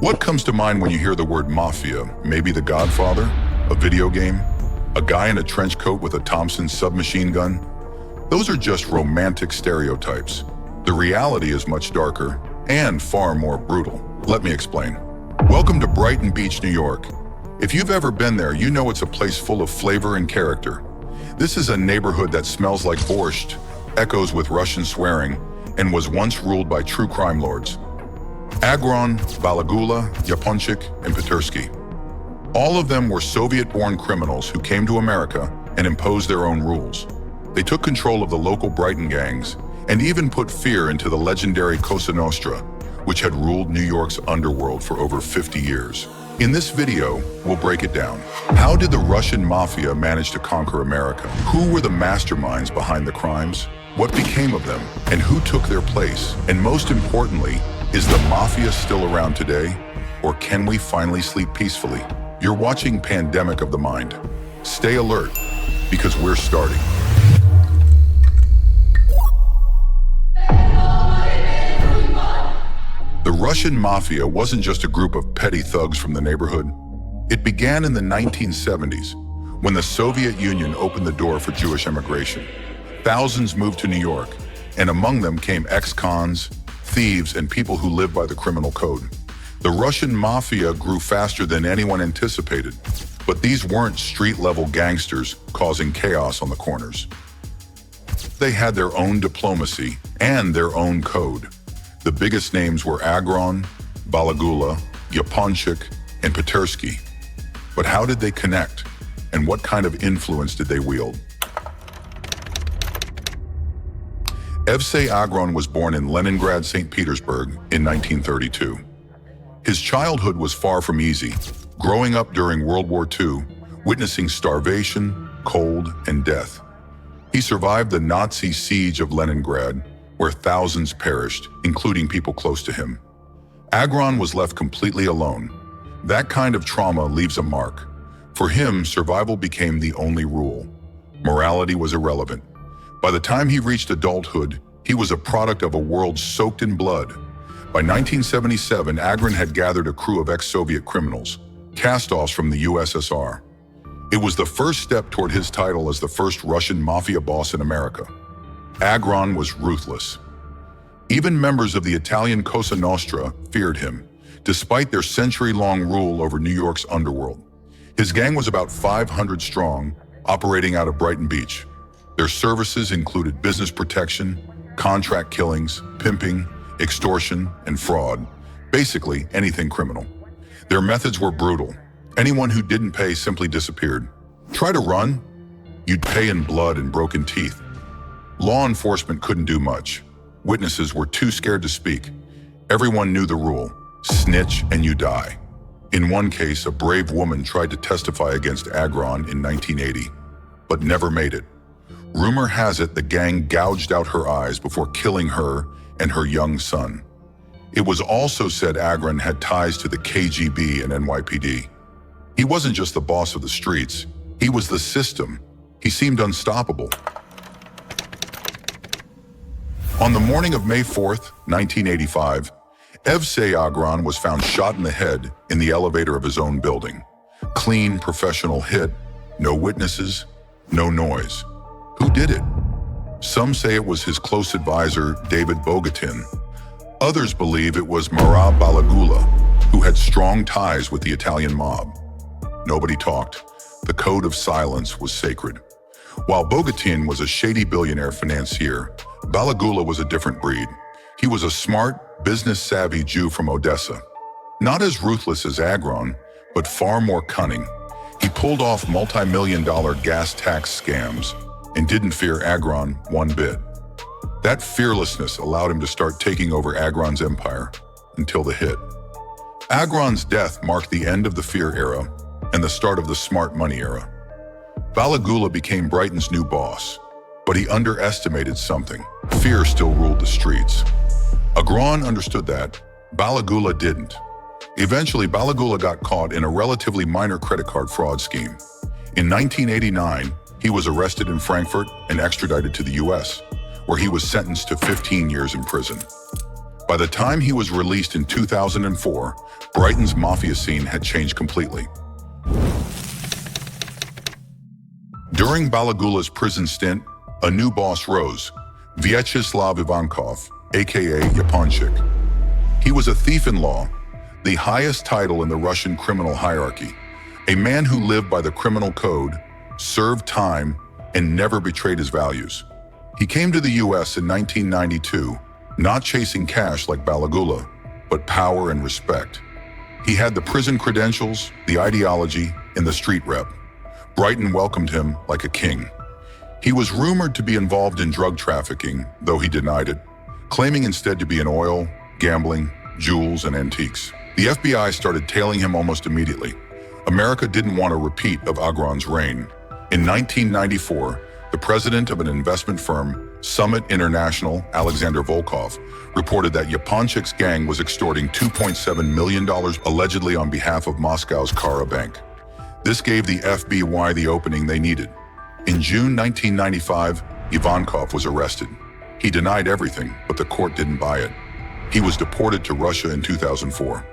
What comes to mind when you hear the word mafia? Maybe The Godfather? A video game? A guy in a trench coat with a Thompson submachine gun? Those are just romantic stereotypes. The reality is much darker and far more brutal. Let me explain. Welcome to Brighton Beach, New York. If you've ever been there, you know it's a place full of flavor and character. This is a neighborhood that smells like borscht, echoes with Russian swearing, and was once ruled by true crime lords. Agron, Balagula, Yaponchik, and Petersky. All of them were Soviet-born criminals who came to America and imposed their own rules. They took control of the local Brighton gangs and even put fear into the legendary Cosa Nostra, which had ruled New York's underworld for over 50 years. In this video, we'll break it down. How did the Russian mafia manage to conquer America? Who were the masterminds behind the crimes? What became of them? And who took their place? And most importantly, is the mafia still around today? Or can we finally sleep peacefully? You're watching Pandemic of the Mind. Stay alert, because we're starting. The Russian mafia wasn't just a group of petty thugs from the neighborhood. It began in the 1970s, when the Soviet Union opened the door for Jewish immigration. Thousands moved to New York, and among them came ex-cons, thieves, and people who lived by the criminal code. The Russian mafia grew faster than anyone anticipated, but these weren't street-level gangsters causing chaos on the corners. They had their own diplomacy and their own code. The biggest names were Agron, Balagula, Yaponchik, and Petersky. But how did they connect? And what kind of influence did they wield? Evsey Agron was born in Leningrad, St. Petersburg in 1932. His childhood was far from easy, growing up during World War II, witnessing starvation, cold, and death. He survived the Nazi siege of Leningrad, where thousands perished, including people close to him. Agron was left completely alone. That kind of trauma leaves a mark. For him, survival became the only rule. Morality was irrelevant. By the time he reached adulthood, he was a product of a world soaked in blood. By 1977, Agron had gathered a crew of ex-Soviet criminals, cast-offs from the USSR. It was the first step toward his title as the first Russian mafia boss in America. Agron was ruthless. Even members of the Italian Cosa Nostra feared him, despite their century-long rule over New York's underworld. His gang was about 500 strong, operating out of Brighton Beach. Their services included business protection, contract killings, pimping, extortion, and fraud. Basically, anything criminal. Their methods were brutal. Anyone who didn't pay simply disappeared. Try to run? You'd pay in blood and broken teeth. Law enforcement couldn't do much. Witnesses were too scared to speak. Everyone knew the rule: snitch and you die. In one case, a brave woman tried to testify against Agron in 1980, but never made it. Rumor has it the gang gouged out her eyes before killing her and her young son. It was also said Agron had ties to the KGB and NYPD. He wasn't just the boss of the streets, he was the system. He seemed unstoppable. On the morning of May 4th, 1985, Evsey Agron was found shot in the head in the elevator of his own building. Clean, professional hit, no witnesses, no noise. Who did it? Some say it was his close advisor, David Bogatin. Others believe it was Marat Balagula, who had strong ties with the Italian mob. Nobody talked. The code of silence was sacred. While Bogatin was a shady billionaire financier, Balagula was a different breed. He was a smart, business-savvy Jew from Odessa. Not as ruthless as Agron, but far more cunning. He pulled off multi-million-dollar gas tax scams and didn't fear Agron one bit. That fearlessness allowed him to start taking over Agron's empire until the hit. Agron's death marked the end of the fear era and the start of the smart money era. Balagula became Brighton's new boss, but he underestimated something. Fear still ruled the streets. Agron understood that. Balagula didn't. Eventually, Balagula got caught in a relatively minor credit card fraud scheme. In 1989, he was arrested in Frankfurt and extradited to the US, where he was sentenced to 15 years in prison. By the time he was released in 2004, Brighton's mafia scene had changed completely. During Balagula's prison stint, a new boss rose, Vyacheslav Ivankov, aka Yaponchik. He was a thief-in-law, the highest title in the Russian criminal hierarchy, a man who lived by the criminal code, served time, and never betrayed his values. He came to the US in 1992, not chasing cash like Balagula, but power and respect. He had the prison credentials, the ideology, and the street rep. Brighton welcomed him like a king. He was rumored to be involved in drug trafficking, though he denied it, claiming instead to be in oil, gambling, jewels, and antiques. The FBI started tailing him almost immediately. America didn't want a repeat of Agron's reign. In 1994, the president of an investment firm, Summit International, Alexander Volkov, reported that Yaponchik's gang was extorting $2.7 million allegedly on behalf of Moscow's Kara Bank. This gave the FBI the opening they needed. In June 1995, Ivankov was arrested. He denied everything, but the court didn't buy it. He was deported to Russia in 2004.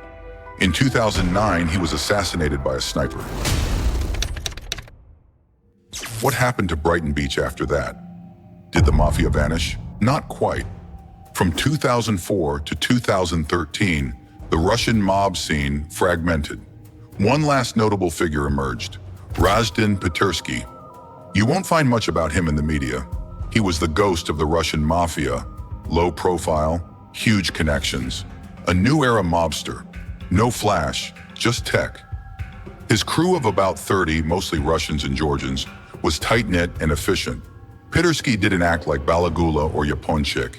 In 2009, he was assassinated by a sniper. What happened to Brighton Beach after that? Did the mafia vanish? Not quite. From 2004 to 2013, the Russian mob scene fragmented. One last notable figure emerged, Razdin Petersky. You won't find much about him in the media. He was the ghost of the Russian mafia, low profile, huge connections, a new era mobster, no flash, just tech. His crew of about 30, mostly Russians and Georgians, was tight-knit and efficient. Petersky didn't act like Balagula or Yaponchik.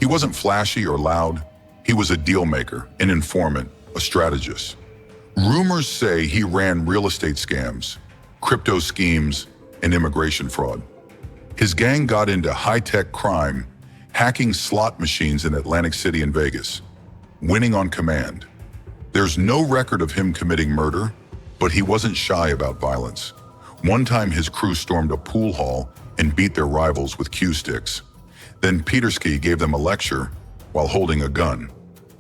He wasn't flashy or loud. He was a deal maker, an informant, a strategist. Rumors say he ran real estate scams, crypto schemes, and immigration fraud. His gang got into high-tech crime, hacking slot machines in Atlantic City and Vegas, winning on command. There's no record of him committing murder, but he wasn't shy about violence. One time his crew stormed a pool hall and beat their rivals with cue sticks. Then Petersky gave them a lecture while holding a gun.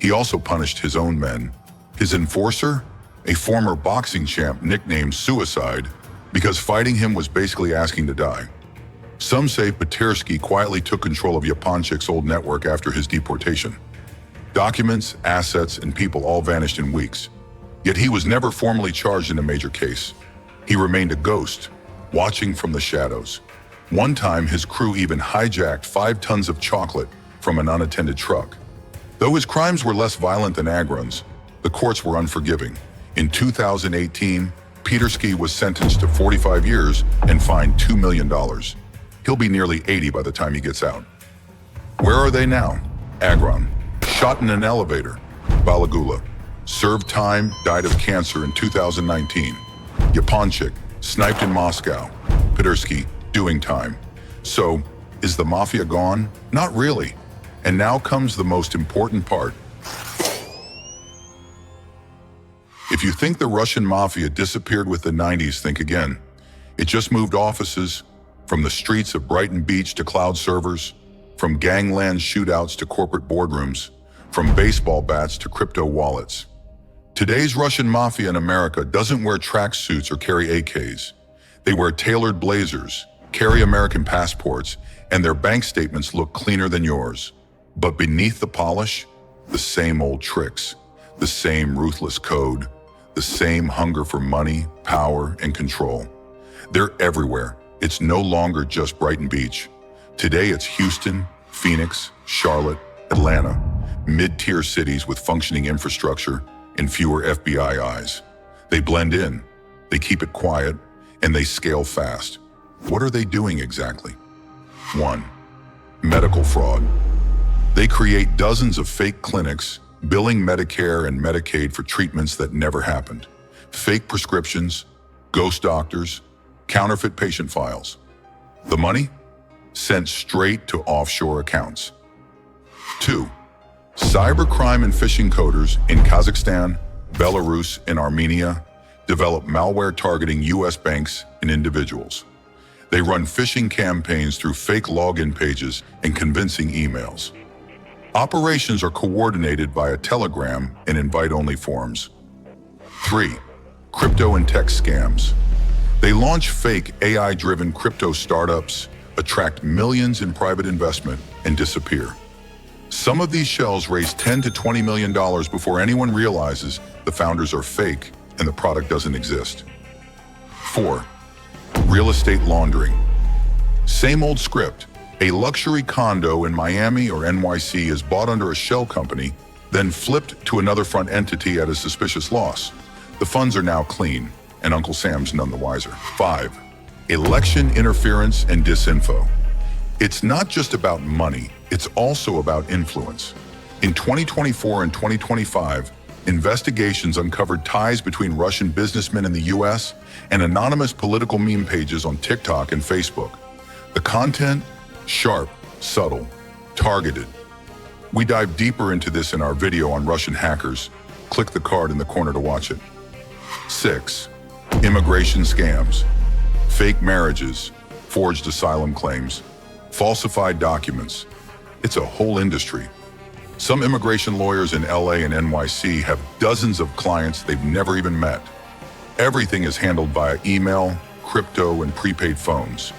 He also punished his own men. His enforcer, a former boxing champ nicknamed Suicide, because fighting him was basically asking to die. Some say Petersky quietly took control of Yaponchik's old network after his deportation. Documents, assets, and people all vanished in weeks. Yet he was never formally charged in a major case. He remained a ghost, watching from the shadows. One time, his crew even hijacked 5 tons of chocolate from an unattended truck. Though his crimes were less violent than Agron's, the courts were unforgiving. In 2018, Petersky was sentenced to 45 years and fined $2 million. He'll be nearly 80 by the time he gets out. Where are they now? Agron, shot in an elevator. Balagula, served time, died of cancer in 2019. Yaponchik, sniped in Moscow. Petersky, doing time. So, is the mafia gone? Not really. And now comes the most important part. If you think the Russian mafia disappeared with the 90s, think again. It just moved offices, from the streets of Brighton Beach to cloud servers, from gangland shootouts to corporate boardrooms, from baseball bats to crypto wallets. Today's Russian mafia in America doesn't wear tracksuits or carry AKs. They wear tailored blazers, carry American passports, and their bank statements look cleaner than yours. But beneath the polish, the same old tricks, the same ruthless code, the same hunger for money, power, and control. They're everywhere. It's no longer just Brighton Beach. Today it's Houston, Phoenix, Charlotte, Atlanta, mid-tier cities with functioning infrastructure and fewer FBI eyes. They blend in, they keep it quiet, and they scale fast. What are they doing exactly? 1. Medical fraud. They create dozens of fake clinics, billing Medicare and Medicaid for treatments that never happened. Fake prescriptions, ghost doctors, counterfeit patient files. The money? Sent straight to offshore accounts. 2. Cybercrime and phishing coders in Kazakhstan, Belarus, and Armenia develop malware targeting US banks and individuals. They run phishing campaigns through fake login pages and convincing emails. Operations are coordinated via Telegram and invite-only forums. 3. Crypto and tech scams. They launch fake AI-driven crypto startups, attract millions in private investment, and disappear. Some of these shells raise $10 to $20 million before anyone realizes the founders are fake and the product doesn't exist. 4. Real estate laundering. Same old script. A luxury condo in Miami or NYC is bought under a shell company, then flipped to another front entity at a suspicious loss. The funds are now clean, and Uncle Sam's none the wiser. 5. Election interference and disinfo. It's not just about money, it's also about influence. In 2024 and 2025, investigations uncovered ties between Russian businessmen in the US and anonymous political meme pages on TikTok and Facebook. The content? Sharp, subtle, targeted. We dive deeper into this in our video on Russian hackers. Click the card in the corner to watch it. 6. Immigration scams. Fake marriages, forged asylum claims, falsified documents. It's a whole industry. Some immigration lawyers in LA and NYC have dozens of clients they've never even met. Everything is handled via email, crypto, and prepaid phones.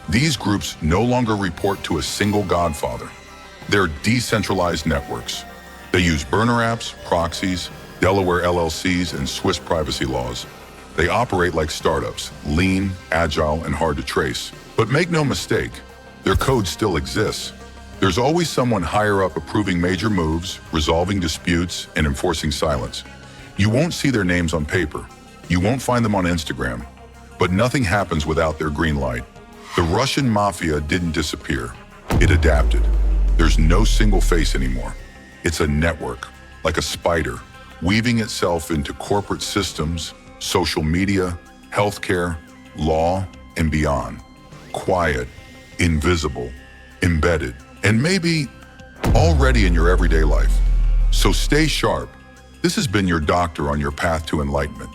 These groups no longer report to a single Godfather. They're decentralized networks. They use burner apps, proxies, Delaware LLCs, and Swiss privacy laws. They operate like startups, lean, agile, and hard to trace. But make no mistake, their code still exists. There's always someone higher up approving major moves, resolving disputes, and enforcing silence. You won't see their names on paper. You won't find them on Instagram. But nothing happens without their green light. The Russian mafia didn't disappear. It adapted. There's no single face anymore. It's a network, like a spider, weaving itself into corporate systems, social media, healthcare, law, and beyond. Quiet, invisible, embedded, and maybe already in your everyday life. So stay sharp. This has been your doctor on your path to enlightenment.